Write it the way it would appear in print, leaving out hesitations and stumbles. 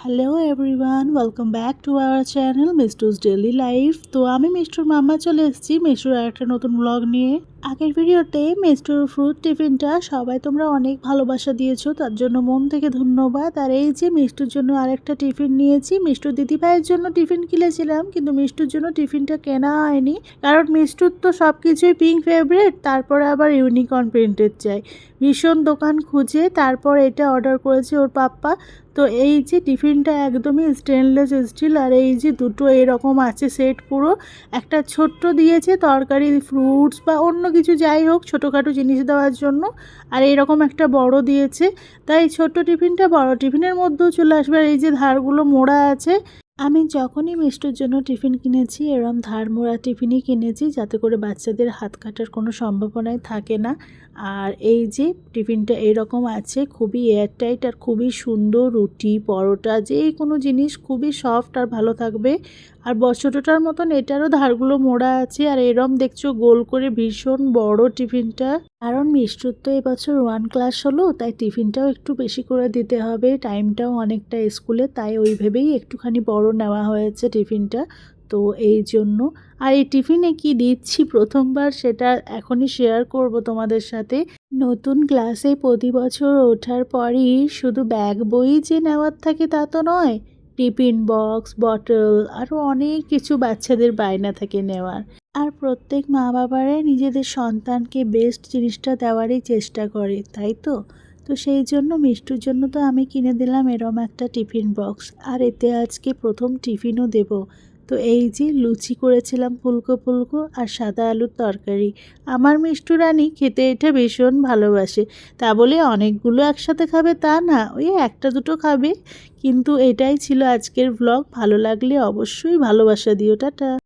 Hello everyone, welcome back to our channel Mishtu's daily life. তো আমি মিষ্টুর মাম্মা চলে এসেছি মিষ্টুর একটা নতুন ব্লগ নিয়ে। আগের ভিডিওতে মিষ্টুর ফ্রুট টিফিনটা সবাই তোমরা অনেক ভালোবাসা দিয়েছো, তার জন্য মন থেকে ধন্যবাদ। আর এই যে মিষ্টুর জন্য আরেকটা টিফিন নিয়েছি। মিষ্টুর দিদিভাইয়ের জন্য টিফিন কিনেছিলাম, কিন্তু মিষ্টুর জন্য টিফিনটা কেনা হয়নি, কারণ মিষ্টুর তো সব কিছুই পিঙ্ক ফেভারিট, তারপরে আবার ইউনিকর্ন প্রিন্টেড চাই। ভীষণ দোকান খুঁজে তারপর এটা অর্ডার করেছে ওর পাপ্পা। তো এই যে টিফিনটা একদমই স্টেনলেস স্টিল, আর এই যে দুটো এরকম আছে সেট, পুরো একটা ছোট্ট দিয়েছে তরকারি, ফ্রুটস বা অন্য কিছু যাই হোক ছোটোখাটো জিনিস দেওয়ার জন্য, আর এইরকম একটা বড় দিয়েছে। তাই ছোট্ট টিফিনটা বড় টিফিনের মধ্যেও চলে আসবে। আর এই যে ধারগুলো মোড়া আছে, আমি যখনই মিষ্টুর জন্য টিফিন কিনেছি এরম ধার মোড়া টিফিনই কিনেছি, যাতে করে বাচ্চাদের হাত কাটার কোনো সম্ভাবনাই থাকে না। আর এই যে টিফিনটা এরকম আছে, খুবই এয়ারটাইট আর খুবই সুন্দর। রুটি পরোটা যে কোনো জিনিস খুবই সফট আর ভালো থাকবে। আর ছোটোটার মতন এটারও ধারগুলো মোড়া আছে। আর এরম দেখছো গোল করে ভীষণ বড় টিফিনটা, কারণ মিষ্টুর তো এবছর 1 ক্লাস হলো, তাই টিফিনটাও একটু বেশি করে দিতে হবে, টাইমটাও অনেকটা স্কুলে, তাই ওই ভেবেই একটুখানি বড় নেওয়া হয়েছে টিফিনটা। তো এই জন্য। আর এই টিফিনে কি দিচ্ছি প্রথমবার সেটা এখনই শেয়ার করব তোমাদের সাথে। নতুন ক্লাসে প্রতি বছর ওঠার পরই শুধু ব্যাগ বই যে নেওয়ার থাকে তা তো নয়, টিফিন বক্স, বটল, আরও অনেক কিছু বাচ্চাদের বায়না থাকে নেওয়ার। আর প্রত্যেক মা বাবারাই নিজেদের সন্তানকে বেস্ট জিনিসটা দেওয়ারই চেষ্টা করে, তাই তো। তো সেই জন্য মিষ্টুর জন্য তো আমি কিনে দিলাম এরম একটা টিফিন বক্স, আর এতে আজকে প্রথম টিফিনও দেব। তো এই যে লুচি করেছিলাম ফুলকো ফুলকো, আর সাদা আলুর তরকারি। আমার মিষ্টু রানী খেতে এটা ভীষণ ভালোবাসে, তা বলে অনেকগুলো একসাথে খাবে তা না, ওই একটা দুটো খাবে। কিন্তু এটাই ছিল আজকের ব্লগ। ভালো লাগলে অবশ্যই ভালোবাসা দিও। টাটা।